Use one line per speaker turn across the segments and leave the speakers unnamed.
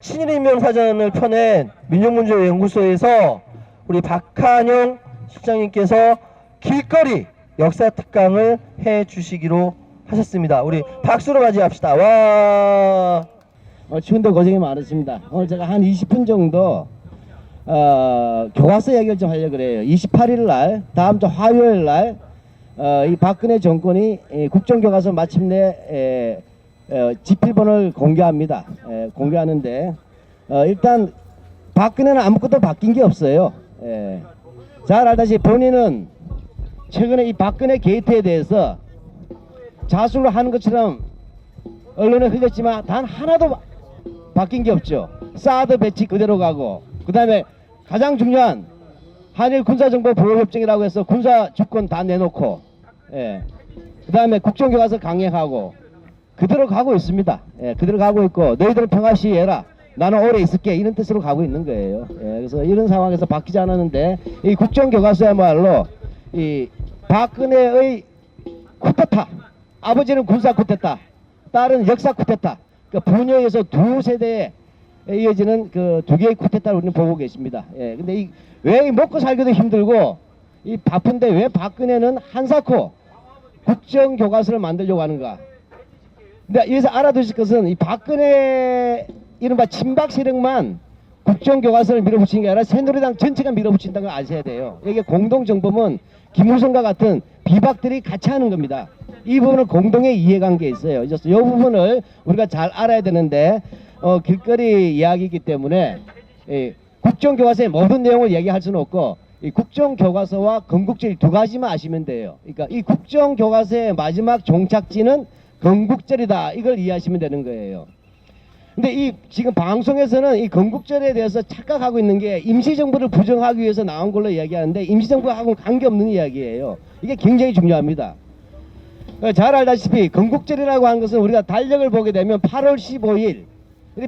친일인명사전을 펴낸 민족문제연구소에서 우리 박한영 실장님께서 길거리 역사특강을 해주시기로 하셨습니다. 우리 박수로 맞이합시다. 와.
추운데 고생이 많으십니다. 오늘 제가 한 20분 정도 교과서 얘기를 좀 하려고 그래요. 28일 날, 다음 주 화요일 날 이 박근혜 정권이 국정교과서 마침내 집필본을 공개합니다. 공개하는데 일단 박근혜는 아무것도 바뀐 게 없어요. 잘 알다시피 본인은 최근에 이 박근혜 게이트에 대해서 자수를 하는 것처럼 언론에 흘렸지만 단 하나도 바뀐 게 없죠. 사드 배치 그대로 가고, 그 다음에 가장 중요한 한일 군사정보보호협정이라고 해서 군사 주권 다 내놓고, 그 다음에 국정교과서 강행하고 그대로 가고 있습니다. 그대로 가고 있고, 너희들은 평화시 해라, 나는 오래 있을게, 이런 뜻으로 가고 있는 거예요. 그래서 이런 상황에서 바뀌지 않았는데, 이 국정교과서야말로 이 박근혜의 쿠데타, 아버지는 군사 쿠데타, 딸은 역사 쿠데타, 그 부녀에서 두 세대에 이어지는 그 두 개의 쿠데타를 우리는 보고 계십니다. 근데 왜 먹고 살기도 힘들고 이 바쁜데 왜 박근혜는 한사코 국정교과서를 만들려고 하는가? 근데 여기서 알아두실 것은 이 박근혜 이른바 친박 세력만 국정교과서를 밀어붙이는 게 아니라 새누리당 전체가 밀어붙인다는 걸 아셔야 돼요. 이게 공동정범은 김무성과 같은 비박들이 같이 하는 겁니다. 이 부분은 공동의 이해관계에 있어요. 그래서 이 부분을 우리가 잘 알아야 되는데 길거리 이야기이기 때문에 국정교과서의 모든 내용을 얘기할 수는 없고, 이 국정교과서와 건국절 두 가지만 아시면 돼요. 그러니까 이 국정교과서의 마지막 종착지는 건국절이다, 이걸 이해하시면 되는 거예요. 근데 이 지금 방송에서는 이 건국절에 대해서 착각하고 있는 게 임시정부를 부정하기 위해서 나온 걸로 이야기하는데, 임시정부하고는 관계없는 이야기예요. 이게 굉장히 중요합니다. 잘 알다시피 건국절이라고 하는 것은 우리가 달력을 보게 되면 8월 15일,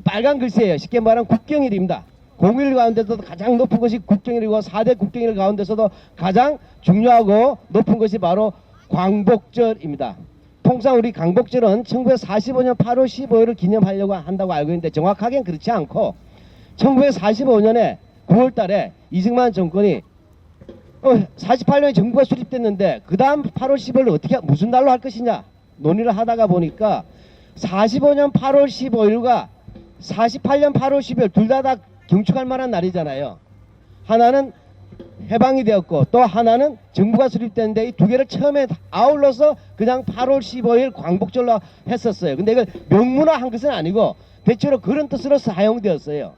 빨간 글씨예요. 쉽게 말하면 국경일입니다. 공휴일 가운데서도 가장 높은 것이 국경일이고 4대 국경일 가운데서도 가장 중요하고 높은 것이 바로 광복절입니다. 통상 우리 광복절은 1945년 8월 15일을 기념하려고 한다고 알고 있는데, 정확하게는 그렇지 않고 1945년에 9월 달에 이승만 정권이 48년에 정부가 수립됐는데 그 다음 8월 15일을 어떻게 무슨 날로 할 것이냐 논의를 하다가 보니까 45년 8월 15일과 48년 8월 15일 둘 다 경축할 만한 날이잖아요. 하나는 해방이 되었고 또 하나는 정부가 수립됐는데 이 두 개를 처음에 아울러서 그냥 8월 15일 광복절로 했었어요. 근데 이걸 명문화한 것은 아니고 대체로 그런 뜻으로 사용되었어요.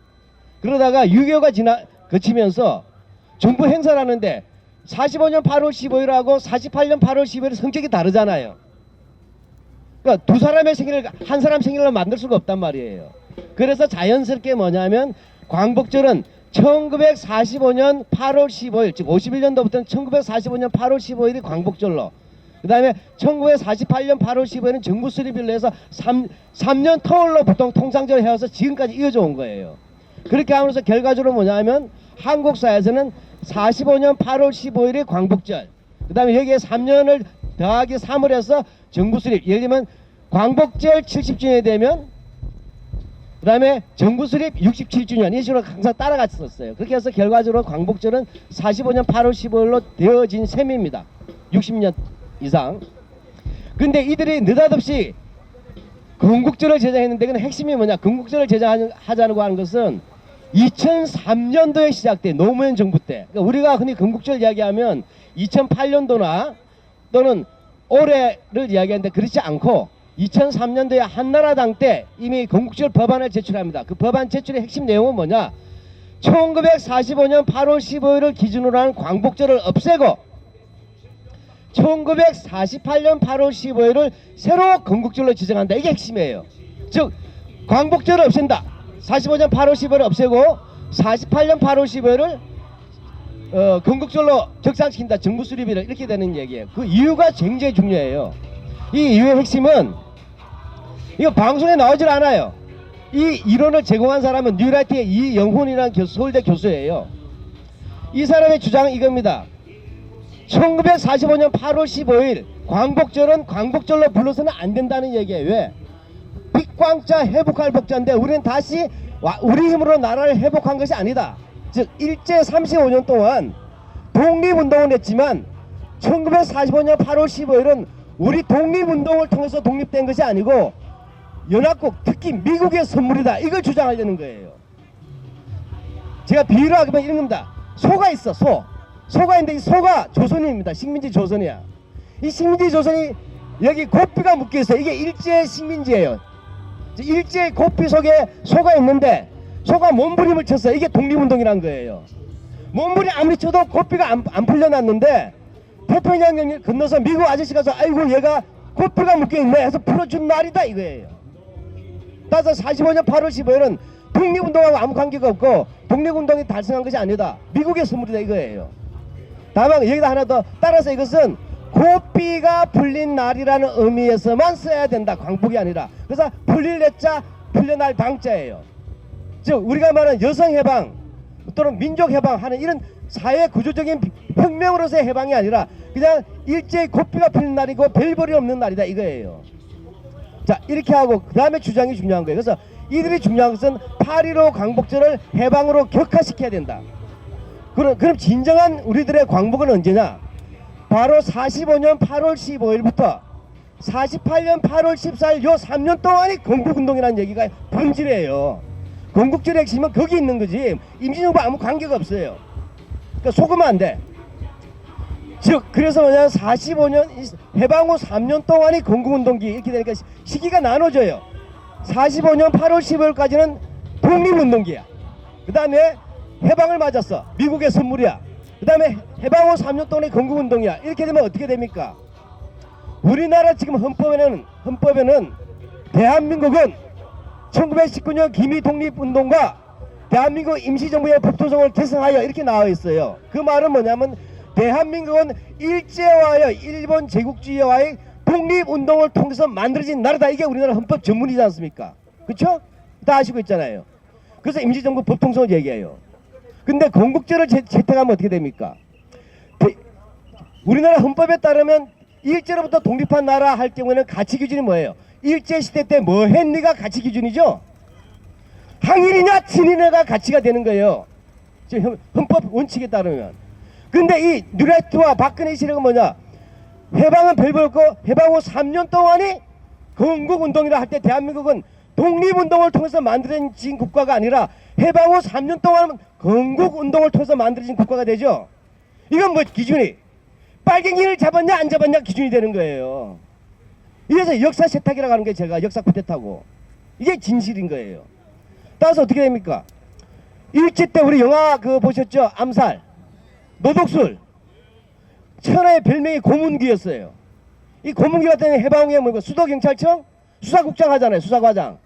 그러다가 6.25가 거치면서 정부 행사를 하는데 45년 8월 15일하고 48년 8월 15일은 성격이 다르잖아요. 그러니까 두 사람의 생일을 한 사람 생일로 만들 수가 없단 말이에요. 그래서 자연스럽게 뭐냐면 광복절은 1945년 8월 15일, 즉 51년도부터는 1945년 8월 15일이 광복절로, 그 다음에 1948년 8월 15일은 정부 수립일로 해서 3년 터울로 보통 통상적으로 해와서 지금까지 이어져 온 거예요. 그렇게 함으로써 결과적으로 뭐냐면 한국 사회에서는 45년 8월 15일이 광복절, 그 다음에 여기에 3년을 더하기 3을 해서 정부 수립, 예를 들면 광복절 70주년이 되면 그 다음에 정부 수립 67주년, 이 식으로 항상 따라갔었어요. 그렇게 해서 결과적으로 광복절은 45년 8월 15일로 되어진 셈입니다. 60년 이상. 근데 이들이 느닷없이 건국절을 제정했는데, 그 핵심이 뭐냐, 건국절을 제정하자고 하는 것은 2003년도에 시작돼, 노무현 정부 때. 그러니까 우리가 흔히 건국절 이야기하면 2008년도나 또는 올해를 이야기하는데 그렇지 않고 2003년도에 한나라당 때 이미 건국절 법안을 제출합니다. 그 법안 제출의 핵심 내용은 뭐냐, 1945년 8월 15일을 기준으로 하는 광복절을 없애고 1948년 8월 15일을 새로 건국절로 지정한다. 이게 핵심이에요. 즉 광복절을 없앤다. 45년 8월 15일을 없애고 48년 8월 15일을 건국절로 격상시킨다. 정부 수립일을, 이렇게 되는 얘기예요. 그 이유가 굉장히 중요해요. 이 이유의 핵심은 이거 방송에 나오질 않아요. 이 이론을 제공한 사람은 뉴라이트의 이영훈이라는 서울대 교수예요. 이 사람의 주장은 이겁니다. 1945년 8월 15일 광복절은 광복절로 불러서는 안 된다는 얘기예요. 왜? 빛광자 회복할 복자인데 우리는 다시 우리 힘으로 나라를 회복한 것이 아니다. 즉 일제 35년 동안 독립운동을 했지만 1945년 8월 15일은 우리 독립운동을 통해서 독립된 것이 아니고 연합국 특히 미국의 선물이다. 이걸 주장하려는 거예요. 제가 비유를 하면 이런 겁니다. 소가 있어. 소가 있는데 이 소가 조선인입니다. 식민지 조선이야. 이 식민지 조선이 여기 고삐가 묶여있어요. 이게 일제 식민지예요. 일제 고삐 속에 소가 있는데 소가 몸부림을 쳤어요. 이게 독립운동이란 거예요. 몸부림 아무리 쳐도 고삐가 안 풀려났는데 태평양을 건너서 미국 아저씨 가서 아이고 얘가 고삐가 묶여있네 해서 풀어준 날이다 이거예요. 따라서 45년 8월 15일은 독립운동하고 아무 관계가 없고 독립운동이 달성한 것이 아니다. 미국의 선물이다 이거예요. 다만 여기다 하나 더 따라서 이것은 고삐가 풀린 날이라는 의미에서만 써야 된다. 광복이 아니라. 그래서 풀릴 내자 풀려날 방자예요. 즉 우리가 말하는 여성해방 또는 민족해방하는 이런 사회 구조적인 혁명으로서의 해방이 아니라 그냥 일제히 고삐가 풀린 날이고 별볼이 없는 날이다 이거예요. 자 이렇게 하고 그 다음에 주장이 중요한 거예요. 그래서 이들이 중요한 것은 8.15 광복절을 해방으로 격화시켜야 된다. 그럼 진정한 우리들의 광복은 언제냐? 바로 45년 8월 15일부터 48년 8월 14일 요 3년 동안이 건국운동이라는 얘기가 본질이에요. 건국절의 핵심은 거기 있는 거지 임시정부 아무 관계가 없어요. 그러니까 속으면 안 돼. 즉 그래서 뭐냐면 45년 해방 후 3년 동안이 건국운동기 이렇게 되니까 시기가 나눠져요. 45년 8월 15일까지는 독립운동기야. 그 다음에 해방을 맞았어. 미국의 선물이야. 그 다음에 해방 후 3년 동안의 건국운동이야. 이렇게 되면 어떻게 됩니까? 우리나라 지금 헌법에는 대한민국은 1919년 기미 독립운동과 대한민국 임시정부의 법조정을 개성하여 이렇게 나와 있어요. 그 말은 뭐냐면 대한민국은 일제와의 일본 제국주의와의 독립운동을 통해서 만들어진 나라다. 이게 우리나라 헌법 전문이지 않습니까? 그렇죠? 다 아시고 있잖아요. 그래서 임시정부 법통성을 얘기해요. 근데 건국절을 채택하면 어떻게 됩니까? 우리나라 헌법에 따르면 일제로부터 독립한 나라 할 경우에는 가치 기준이 뭐예요? 일제시대 때 뭐 했니가 가치 기준이죠? 항일이냐 친일이냐가 가치가 되는 거예요. 지금 헌법 원칙에 따르면. 근데 이 누레트와 박근혜 시력은 뭐냐? 해방은 별볼 없고 해방 후 3년 동안이 건국운동이라 할 때 대한민국은 독립운동을 통해서 만들어진 국가가 아니라 해방 후 3년 동안 건국운동을 통해서 만들어진 국가가 되죠. 이건 뭐 기준이 빨갱이를 잡았냐 안 잡았냐 기준이 되는 거예요. 이래서 역사 세탁이라고 하는 게 제가 역사 쿠데타고 이게 진실인 거예요. 따라서 어떻게 됩니까? 일제 때 우리 영화 그거 보셨죠? 암살, 노독술, 천하의 별명이 고문기였어요. 이 고문기 같은 해방 후에 뭐고 수도경찰청 수사국장 하잖아요. 수사과장.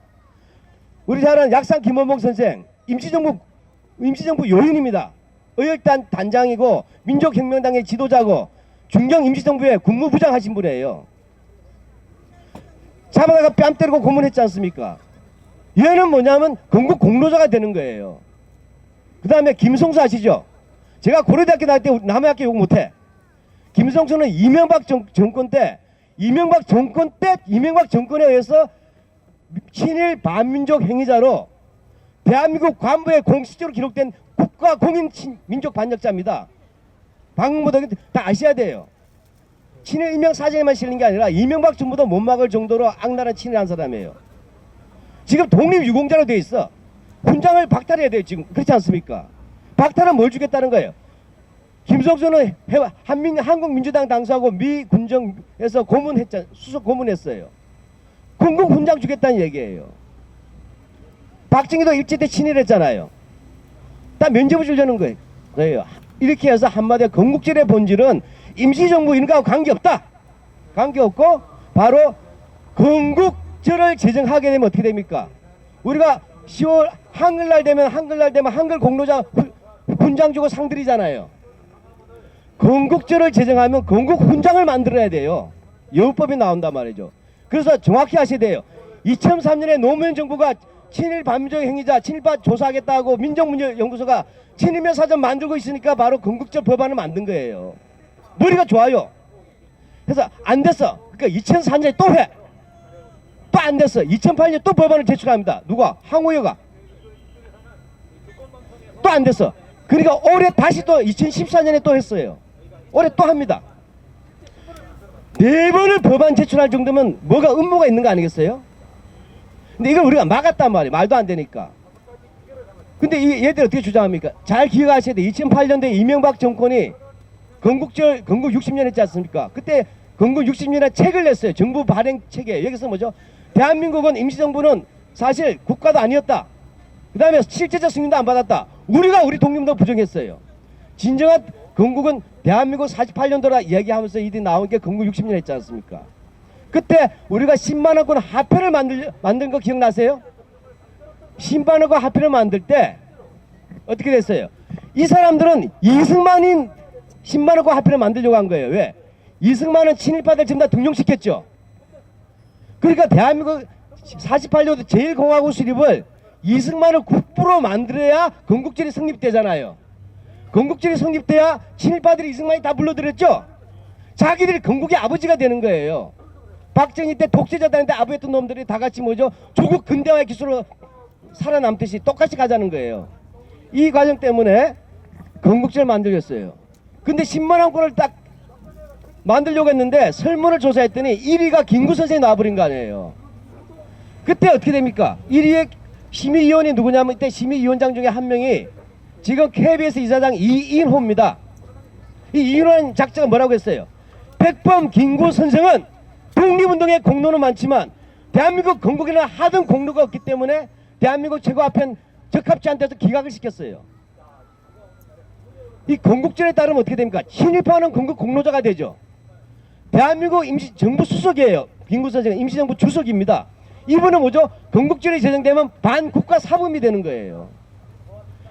우리 잘 아는 약산 김원봉 선생 임시정부 요인입니다. 의열단 단장이고 민족혁명당의 지도자고 중경 임시정부의 국무부장 하신 분이에요. 잡아다가 뺨 때리고 고문했지 않습니까? 얘는 뭐냐면 건국 공로자가 되는 거예요. 그 다음에 김성수 아시죠? 제가 고려대학교 다닐 때 남의 학교 욕 못해. 김성수는 이명박 정권 때 이명박 정권에 의해서 친일 반민족 행위자로 대한민국 관부에 공식적으로 기록된 국가 공인 민족 반역자입니다. 방문보다 다 아셔야 돼요. 친일 일명 사전에만 실린 게 아니라 이명박 정부도 못 막을 정도로 악랄한 친일한 사람이에요. 지금 독립유공자로 돼 있어. 훈장을 박탈해야 돼요 지금. 그렇지 않습니까? 박탈은 뭘 주겠다는 거예요? 김성수는 한국민주당 당수하고 미 군정에서 수석 고문했어요. 건국 훈장 주겠다는 얘기예요. 박정희도 일제 때 친일했잖아요. 다 면죄부 주려는 거예요. 이렇게 해서 한마디로 건국절의 본질은 임시정부 이런 거하고 관계없다. 관계없고 바로 건국절을 제정하게 되면 어떻게 됩니까? 우리가 10월 한글날 되면 한글 공로자 훈장 주고 상 드리잖아요. 건국절을 제정하면 건국 훈장을 만들어야 돼요. 여우법이 나온단 말이죠. 그래서 정확히 하셔야 돼요. 2003년에 노무현 정부가 친일 반민족 행위자 친일파 조사하겠다고 민족문제연구소가 친일면 사전 만들고 있으니까 바로 건국절 법안을 만든 거예요. 머리가 좋아요. 그래서 안 됐어. 그러니까 2004년에 또 해. 또 안 됐어. 2008년에 또 법안을 제출합니다. 누가? 항우여가. 안 됐어. 그러니까 올해 다시 또 2014년에 또 했어요. 올해 또 합니다. 4번을 법안 제출할 정도면 뭐가 음모가 있는 거 아니겠어요? 근데 이걸 우리가 막았단 말이에요. 말도 안 되니까. 근데 얘들 어떻게 주장합니까? 잘 기억하셔야 돼. 2008년도에 이명박 정권이 건국 60년 했지 않습니까? 그때 건국 60년에 책을 냈어요. 정부 발행 책에. 여기서 뭐죠? 대한민국은 임시정부는 사실 국가도 아니었다. 그 다음에 실제적 승인도 안 받았다. 우리가 우리 독립도 부정했어요. 진정한 건국은 대한민국 48년도라 이야기하면서 이들이 나온 게 건국 60년 했지 않습니까? 그때 우리가 10만원권 화폐를 만든 거 기억나세요? 10만원권 화폐를 만들 때 어떻게 됐어요? 이 사람들은 이승만인 10만원권 화폐를 만들려고 한 거예요. 왜? 이승만은 친일파들 전부 다 등용시켰죠. 그러니까 대한민국 48년도 제1공화국 수립을 이승만을 국부로 만들어야 건국절이 성립되잖아요. 건국절이 성립돼야 친일파들이 이승만이 다 불러들였죠. 자기들이 건국의 아버지가 되는 거예요. 박정희 때 독재자들한테 아부했던 놈들이 다 같이 뭐죠? 조국 근대화의 기술로 살아남듯이 똑같이 가자는 거예요. 이 과정 때문에 건국절을 만들었어요. 근데 10만원권을 딱 만들려고 했는데 설문을 조사했더니 1위가 김구 선생이 나와버린 거 아니에요. 그때 어떻게 됩니까? 1위의 심의위원이 누구냐면 이때 심의위원장 중에 한 명이 지금 KBS 이사장 이인호입니다. 이 이인호 작자가 뭐라고 했어요? 백범 김구 선생은 독립운동의 공로는 많지만 대한민국 건국에는 하등 공로가 없기 때문에 대한민국 최고 앞엔 적합지 않다서 기각을 시켰어요. 이 건국절에 따르면 어떻게 됩니까? 친일파는 건국 공로자가 되죠. 대한민국 임시정부 수석이에요. 김구 선생은 임시정부 주석입니다. 이분은 뭐죠? 건국절이 제정되면 반국가 사범이 되는 거예요.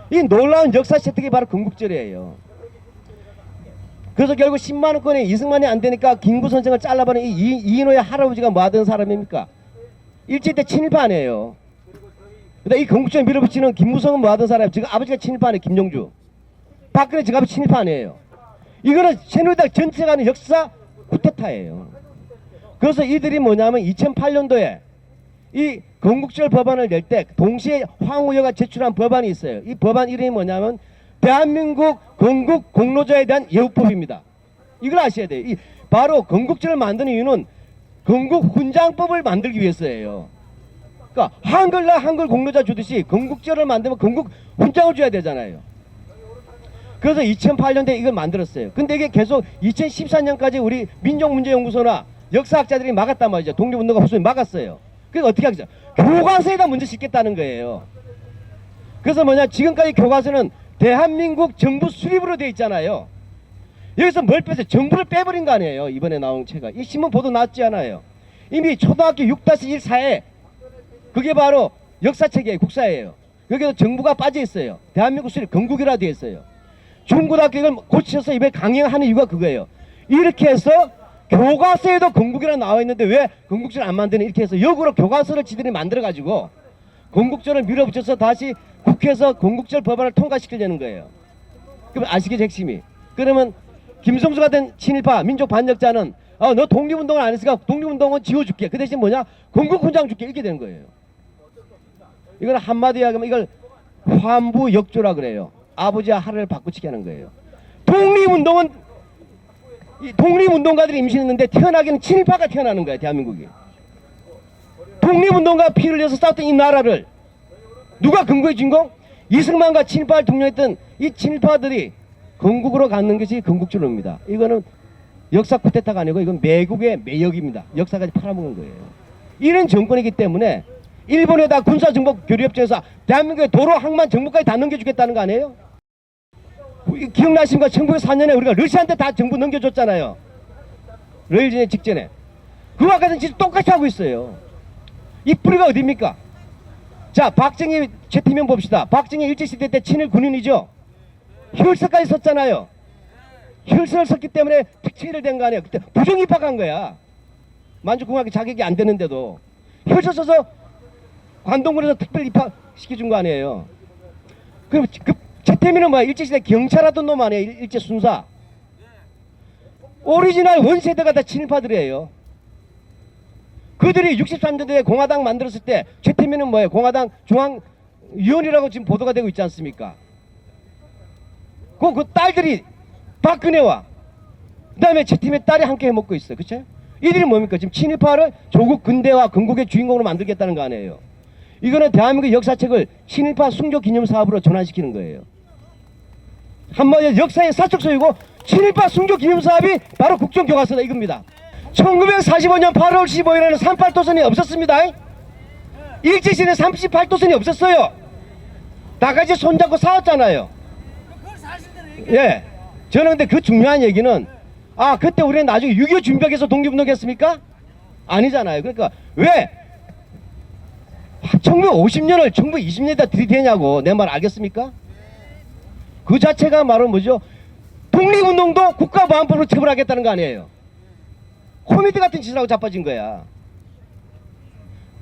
이 놀라운 역사 채택이 바로 건국절이에요. 그래서 결국 10만원권에 이승만이 안 되니까 김구 선생을 잘라버린 이인호의 할아버지가 뭐 하던 사람입니까? 일제 때 친일파 아니에요. 근데 이 건국절에 밀어붙이는 김무성은 뭐 하던 사람이에요? 지금 아버지가 친일파 아니에요. 김종주. 박근혜 지금 아버지 친일파 아니에요. 이거는 새누리당 전체가 하는 역사 쿠데타예요. 그래서 이들이 뭐냐면 2008년도에 이 건국절 법안을 낼 때 동시에 황우여가 제출한 법안이 있어요. 이 법안 이름이 뭐냐면 대한민국 건국 공로자에 대한 예우법입니다. 이걸 아셔야 돼요. 이 바로 건국절을 만드는 이유는 건국 훈장법을 만들기 위해서예요. 그러니까 한글날 한글 공로자 주듯이 건국절을 만들면 건국 훈장을 줘야 되잖아요. 그래서 2008년도에 이걸 만들었어요. 근데 이게 계속 2014년까지 우리 민족문제연구소나 역사학자들이 막았단 말이죠. 독립운동가 후손이 막았어요. 그래서 어떻게 하겠어요? 교과서에다 문제 싣겠다는 거예요. 그래서 뭐냐, 지금까지 교과서는 대한민국 정부 수립으로 되어 있잖아요. 여기서 뭘 뺐어요? 정부를 빼버린 거 아니에요. 이번에 나온 책가. 이 신문 보도 나왔지 않아요. 이미 초등학교 6-1사에 그게 바로 역사책이에요. 국사예요. 여기서 정부가 빠져 있어요. 대한민국 수립 건국이라 되어 있어요. 중고등학교 이걸 고쳐서 이번에 강행하는 이유가 그거예요. 이렇게 해서 교과서에도 건국이라 나와 있는데 왜 건국절을 안 만드는, 이렇게 해서 역으로 교과서를 지들이 만들어 가지고 건국절을 밀어붙여서 다시 국회에서 건국절 법안을 통과시키려는 거예요. 그럼 아시겠죠, 핵심이? 그러면 김성수 같은 친일파 민족 반역자는 너 독립운동을 안 했으니까 독립운동은 지워줄게. 그 대신 뭐냐, 건국훈장 줄게. 이렇게 되는 거예요. 이걸 한마디로 하면 이걸 환부역조라 그래요. 아버지와 하를 바꾸치게 하는 거예요. 독립운동은 독립운동가들이 임신했는데 태어나기는 친일파가 태어나는 거예요. 대한민국이. 독립운동가 피를 내서 싸웠던 이 나라를 누가 건국의 주인공? 이승만과 친일파를 동료했던 이 친일파들이 건국으로 갖는 것이 건국주의입니다. 이거는 역사 쿠데타가 아니고 이건 매국의 매역입니다. 역사까지 팔아먹은 거예요. 이런 정권이기 때문에 일본에다 군사정복 교류협정에서 대한민국의 도로, 항만, 정부까지 다 넘겨주겠다는 거 아니에요? 기억나십니까? 1904년에 우리가 러시아한테 다 정부 넘겨줬잖아요. 러일 직전에. 그와 같은 짓을 똑같이 하고 있어요. 이 뿌리가 어디입니까? 자, 박정희 최태민 봅시다. 박정희 일제시대 때 친일 군인이죠. 혈서까지 썼잖아요. 혈서를 썼기 때문에 특채를 된 거 아니에요. 그때 부정 입학한 거야. 만주공학교 자격이 안 되는데도 혈서 써서 관동군에서 특별 입학시켜준 거 아니에요. 그럼 그 최태민은 뭐야? 일제시대 경찰하던 놈 아니에요? 일제 순사. 오리지널 원세대가 다 친일파들이에요. 그들이 63년도에 공화당 만들었을 때 최태민은 뭐예요? 공화당 중앙위원이라고 지금 보도가 되고 있지 않습니까? 그 딸들이 박근혜와 그다음에 제 팀의 딸이 함께 해먹고 있어요. 그렇죠? 이들이 뭡니까? 지금 친일파를 조국 근대화 건국의 주인공으로 만들겠다는 거 아니에요. 이거는 대한민국 역사책을 친일파 숭조 기념 사업으로 전환시키는 거예요. 한마디로 역사의 사적 소유고 친일파 숭조 기념 사업이 바로 국정교과서다 이겁니다. 1945년 8월 15일에는 38도선이 없었습니다. 일제시대 38도선이 없었어요. 다 같이 손잡고 싸웠잖아요. 예. 저는 근데 그 중요한 얘기는 그때 우리는 나중에 6.25 준비하기 독립운동했습니까? 아니잖아요. 그러니까 왜 1950년을 1920년에다 들이대냐고. 내 말 알겠습니까? 그 자체가 바로 뭐죠? 독립운동도 국가보안법으로 처벌하겠다는 거 아니에요. 코미디 같은 짓을 하고 자빠진 거야.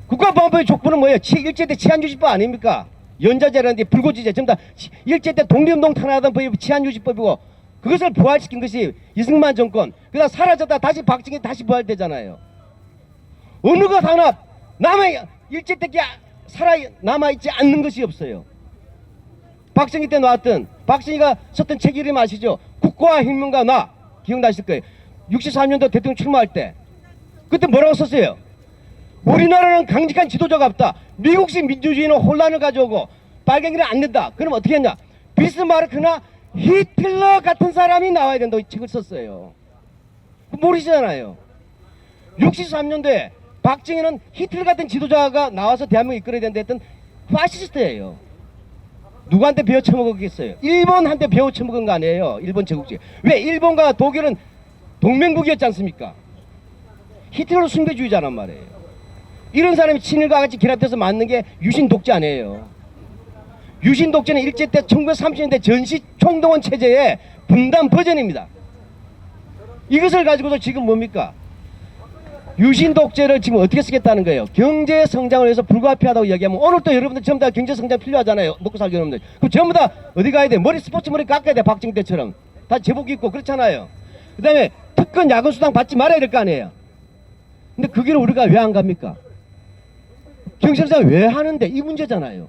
국가보안법의 족보는 뭐예요? 일제때 치안유지법 아닙니까? 연좌제라는데 불고지제 전부 다 일제때 독립운동 탄압하던 법이 치안유지법이고 그것을 부활시킨 것이 이승만 정권. 그다음 사라졌다 다시 박정희 다시 부활되잖아요. 어느 것 하나 일제 때 살아 남아있지 않는 것이 없어요. 박정희 때 나왔던 박정희가 썼던 책 이름 아시죠? 국가와 혁명과 나 기억나실 거예요. 63년도 대통령 출마할 때 그때 뭐라고 썼어요? 우리나라는 강직한 지도자가 없다. 미국식 민주주의는 혼란을 가져오고 빨갱이는 안 된다. 그럼 어떻게 했냐? 비스마르크나 히틀러 같은 사람이 나와야 된다고 이 책을 썼어요. 모르시잖아요. 63년도에 박정희는 히틀러 같은 지도자가 나와서 대한민국을 이끌어야 된다 했던 파시스트예요. 누구한테 배워 처먹었겠어요? 일본한테 배워 처먹은 거 아니에요. 일본 제국주의. 왜? 일본과 독일은 동맹국이었지 않습니까? 히틀러 숭배주의자란 말이에요. 이런 사람이 친일과 같이 결합돼서 만든 게 유신 독재 아니에요. 유신 독재는 일제 때 1930년대 전시 총동원 체제의 분단 버전입니다. 이것을 가지고서 지금 뭡니까? 유신 독재를 지금 어떻게 쓰겠다는 거예요? 경제 성장을 위해서 불가피하다고 이야기하면 오늘 또 여러분들 전부 다 경제 성장 필요하잖아요. 먹고 살기 여러분들. 그럼 전부 다 어디 가야 돼? 스포츠 머리 깎아야 돼. 박정희 때처럼. 다 제복 입고 그렇잖아요. 그 다음에 특권 야근 수당 받지 말아야 될 거 아니에요. 근데 그 길을 우리가 왜 안 갑니까? 경제 성장 왜 하는데? 이 문제잖아요.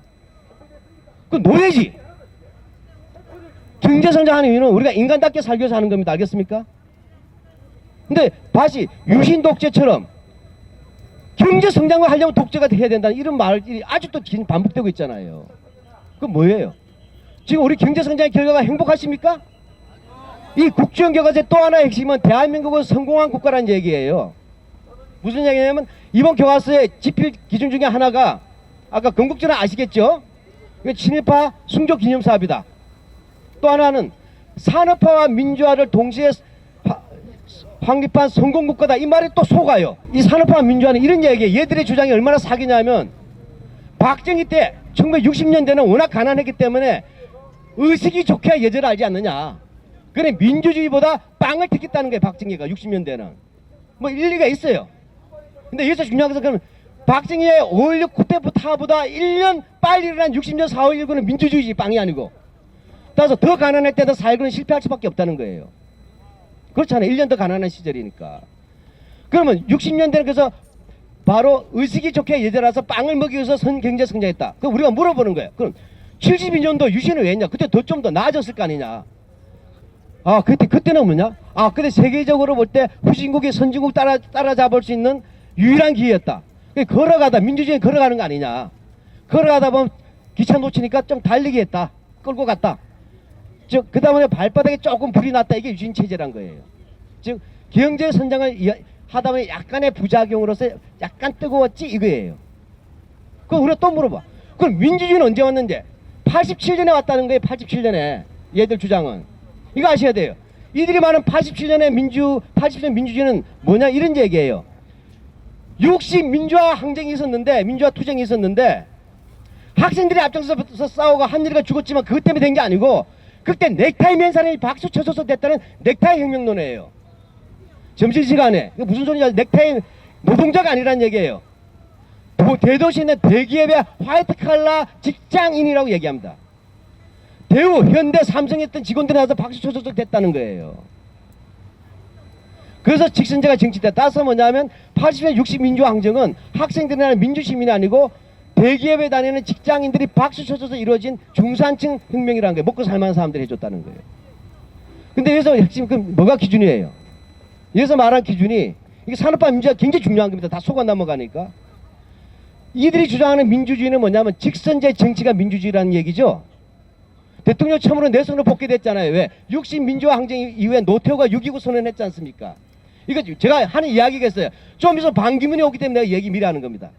그 노예지. 경제 성장하는 이유는 우리가 인간답게 살기 위해서 하는 겁니다. 알겠습니까? 근데 다시 유신 독재처럼 경제 성장을 하려면 독재가 해야 된다는 이런 말이 아직도 반복되고 있잖아요. 그건 뭐예요? 지금 우리 경제 성장의 결과가 행복하십니까? 이 국정교과서의 또 하나의 핵심은 대한민국은 성공한 국가라는 얘기예요. 무슨 얘기냐면 이번 교과서의 지필 기준 중에 하나가 아까 건국전환 아시겠죠? 친일파 숭조 기념 사업이다. 또 하나는 산업화와 민주화를 동시에 확립한 성공국가다. 이 말이 또 속아요. 이 산업화 민주화는 이런 얘기예요. 얘들의 주장이 얼마나 사기냐면 박정희 때 1960년대는 워낙 가난했기 때문에 의식이 좋게 예절을 알지 않느냐. 그래 민주주의보다 빵을 튀겠다는 거예요. 박정희가 60년대는. 뭐 일리가 있어요. 근데 여기서 중요한 것은 그러면 박정희의 5.16 쿠데타보다 1년 빨리 일어난 60년 4월 19는 민주주의지 빵이 아니고. 따라서 더 가난할 때도 4.19는 실패할 수밖에 없다는 거예요. 그렇잖아요. 1년 더 가난한 시절이니까. 그러면 60년대는 그래서 바로 의식이 좋게 예절해서 빵을 먹기 위해서 경제 성장했다. 그럼 우리가 물어보는 거예요. 그럼 72년도 유신은 왜 했냐? 그때 좀 더 나아졌을 거 아니냐? 그때는 뭐냐? 그때 세계적으로 볼 때 후진국이 선진국 따라잡을 수 있는 유일한 기회였다. 걸어가다 민주주의는 걸어가는 거 아니냐? 걸어가다 보면 기차 놓치니까 좀 달리기 했다. 끌고 갔다. 즉 그 다음에 발바닥에 조금 불이 났다. 이게 유신 체제란 거예요. 즉 경제 성장을 하다 보니 약간의 부작용으로서 약간 뜨거웠지 이거예요. 그럼 우리가 또 물어봐. 그럼 민주주의는 언제 왔는데? 87년에 왔다는 거예요. 87년에 얘들 주장은. 이거 아셔야 돼요. 이들이 말하는 87년 민주주의는 뭐냐 이런 얘기예요. 60 민주화 항쟁이 있었는데 민주화 투쟁이 있었는데 학생들이 앞장서서 싸우고 한일이가 죽었지만 그것 때문에 된 게 아니고 그때 넥타이 맨 사람이 박수 쳐줘서 됐다는 넥타이 혁명론이에요. 점심시간에 무슨 소리냐? 넥타이 노동자가 아니란 얘기예요. 대도시에 있는 대기업의 화이트 칼라 직장인이라고 얘기합니다. 대우, 현대, 삼성에 있던 직원들이 나와서 박수 쳐줘서 됐다는 거예요. 그래서 직선제가 정치됐다. 따라서 뭐냐면 80년 60 민주항쟁은 학생들이나 민주시민이 아니고 대기업에 다니는 직장인들이 박수 쳐줘서 이루어진 중산층 혁명이라는 거예요. 먹고 살만한 사람들이 해줬다는 거예요. 근데 여기서 핵심 그 뭐가 기준이에요? 여기서 말한 기준이 이게 산업화 민주화가 굉장히 중요한 겁니다. 다 속아 넘어가니까. 이들이 주장하는 민주주의는 뭐냐면 직선제 정치가 민주주의라는 얘기죠. 대통령 처음으로 내선으로 복귀됐잖아요. 왜? 60 민주화 항쟁 이후에 노태우가 6.29 선언했지 않습니까? 이거 제가 하는 이야기가 있어요. 좀 있으면 반기문이 오기 때문에 내가 얘기 미리 하는 겁니다.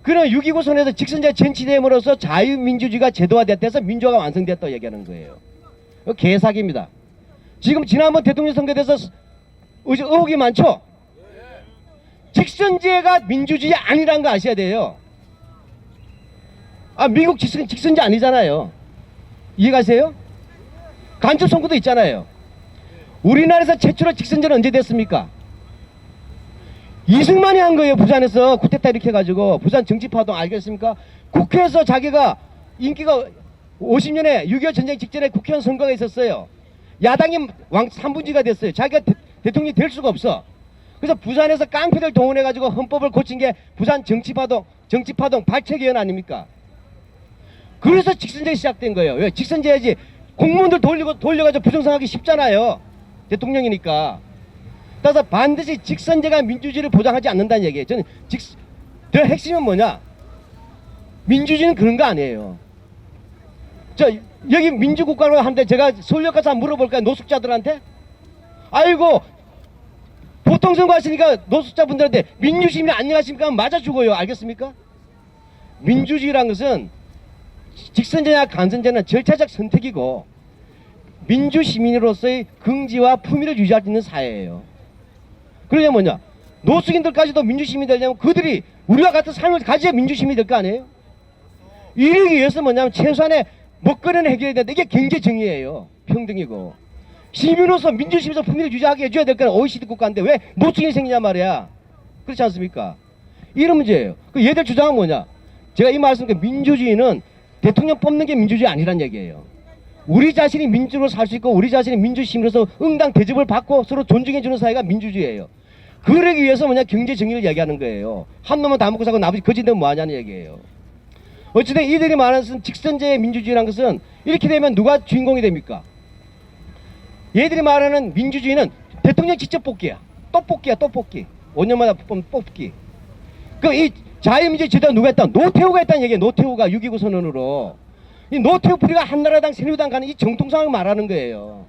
그럼 6.29 선언에서 직선제 정치됨으로써 자유민주주의가 제도화됐다 해서 민주화가 완성됐다고 얘기하는 거예요. 이거 개사기입니다. 지금 지난번 대통령 선거에 대해서 의혹이 많죠? 직선제가 민주주의 아니라는 거 아셔야 돼요. 아, 미국 직선제 아니잖아요. 이해가세요? 간접 선거도 있잖아요. 우리나라에서 최초로 직선제는 언제 됐습니까? 이승만이 한 거예요. 부산에서 쿠데타 이렇게 해가지고 부산 정치파동 알겠습니까? 국회에서 자기가 인기가 50년에 6.25 전쟁 직전에 국회의원 선거가 있었어요. 야당이 3분지가 됐어요. 자기가 대통령이 될 수가 없어. 그래서 부산에서 깡패들 동원해가지고 헌법을 고친 게 부산 정치파동 발췌위원 아닙니까? 그래서 직선제 시작된 거예요. 왜? 직선제야지 공무원들 돌려가지고 부정선거하기 쉽잖아요. 대통령이니까. 따라서 반드시 직선제가 민주주의를 보장하지 않는다는 얘기예요. 저는 더 핵심은 뭐냐? 민주주의는 그런 거 아니에요. 여기 민주국가로 하는데 제가 서울역 가서 물어볼까요? 노숙자들한테? 아이고, 보통 선거 하시니까 노숙자분들한테 민주시민 안녕하십니까? 맞아 죽어요. 알겠습니까? 민주주의란 것은 직선제나 간선제는 절차적 선택이고 민주시민으로서의 긍지와 품위를 유지할 수 있는 사회예요. 그러냐 뭐냐? 노숙인들까지도 민주시민이 되려면 그들이 우리와 같은 삶을 가져야 민주시민이 될 거 아니에요? 이러기 위해서 뭐냐면 최소한의 먹거리는 해결해야 되는데 이게 경제정의예요. 평등이고. 시민으로서 민주시민으로서 품위를 유지하게 해줘야 될 거는 OECD 국가인데 왜 노숙인이 생기냐 말이야. 그렇지 않습니까? 이런 문제예요. 그 얘들 주장은 뭐냐? 제가 이 말씀 그 민주주의는 대통령 뽑는 게 민주주의 아니란 얘기예요. 우리 자신이 민주로 살 수 있고 우리 자신이 민주시민으로서 응당 대접을 받고 서로 존중해주는 사회가 민주주의예요. 그러기 위해서 뭐냐? 경제정의를 얘기하는 거예요. 한 놈은 다 먹고 사고 나머지 거짓되면 뭐하냐는 얘기예요. 어쨌든 이들이 말하는 직선제의 민주주의라는 것은 이렇게 되면 누가 주인공이 됩니까? 얘들이 말하는 민주주의는 대통령 직접 뽑기야. 또 뽑기. 5년마다 뽑기. 이 자유민주주의 제도가 누가 했다? 노태우가 했다는 얘기예요. 노태우가 6.29 선언으로. 이 노태우 뿌리가 한나라당, 새누리당 가는 이 정통상을 말하는 거예요.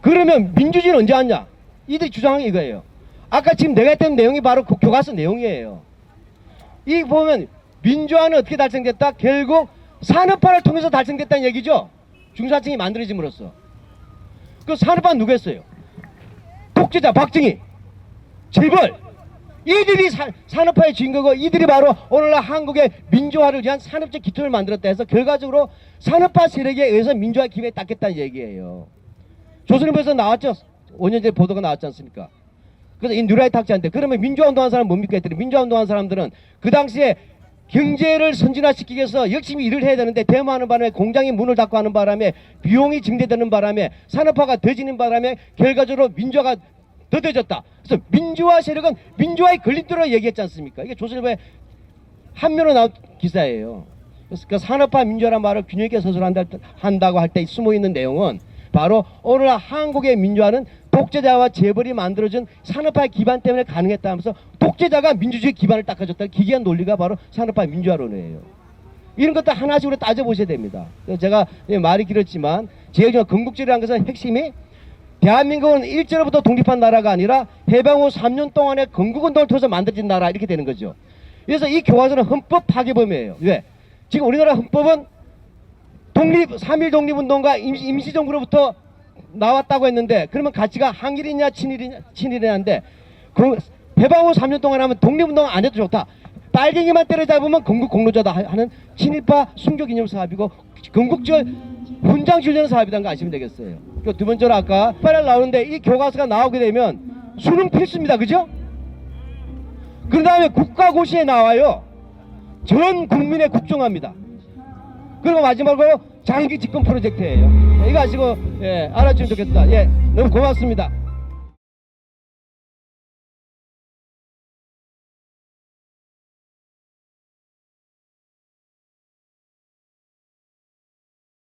그러면 민주주의는 언제 왔냐? 이들이 주장한 게 이거예요. 아까 지금 내가 했던 내용이 바로 그 교과서 내용이에요. 이 보면 민주화는 어떻게 달성됐다? 결국 산업화를 통해서 달성됐다는 얘기죠. 중산층이 만들어짐으로써. 그 산업화는 누가 했어요? 독재자 박정희, 재벌. 이들이 산업화의 주인공이고 이들이 바로 오늘날 한국의 민주화를 위한 산업적 기초를 만들었다 해서 결과적으로 산업화 세력에 의해서 민주화 기회에 닦겠다는 얘기예요. 조선일보에서 나왔죠. 5년 전에 보도가 나왔지 않습니까? 그래서 이 뉴라이트 학자한테 그러면 민주화 운동한 사람은 뭡니까 했더니 민주화 운동한 사람들은 그 당시에 경제를 선진화시키기 위해서 열심히 일을 해야 되는데 데모하는 바람에 공장이 문을 닫고 하는 바람에 비용이 증대되는 바람에 산업화가 더지는 바람에 결과적으로 민주화가 더뎌졌다. 그래서 민주화 세력은 민주화의 걸림돌이라고 얘기했지 않습니까? 이게 조선일보에 한면으로 나온 기사예요. 그래서 그 산업화 민주화라는 말을 균형 있게 서술한다고 할 때 숨어있는 내용은 바로 오늘날 한국의 민주화는 독재자와 재벌이 만들어준 산업화의 기반 때문에 가능했다면서 독재자가 민주주의 기반을 닦아줬다는 기괴한 논리가 바로 산업화 민주화론이에요. 이런 것도 하나씩으로 따져보셔야 됩니다. 제가 말이 길었지만 제가 건국주의라는 것은 핵심이 대한민국은 일제로부터 독립한 나라가 아니라 해방 후 3년 동안의 건국운동을 통해서 만들어진 나라 이렇게 되는 거죠. 그래서 이 교과서는 헌법 파괴범이에요. 왜? 지금 우리나라 헌법은 3.1 독립운동과 임시정부로부터 나왔다고 했는데 그러면 가치가 항일이냐 친일이냐인데 해방 후 3년 동안 하면 독립운동 안 해도 좋다. 빨갱이만 때려잡으면 건국 공로자다 하는 친일파 순교기념 사업이고 건국절 훈장 주려는 사업이라는 거 아시면 되겠어요. 두 번째로 아까 빨리 나오는데 이 교과서가 나오게 되면 수능 필수입니다. 그죠? 그 다음에 국가고시에 나와요. 전 국민의 국정화입니다. 그리고 마지막으로 장기 집권 프로젝트예요. 이거 아시고 알아주면 좋겠다. 너무 고맙습니다.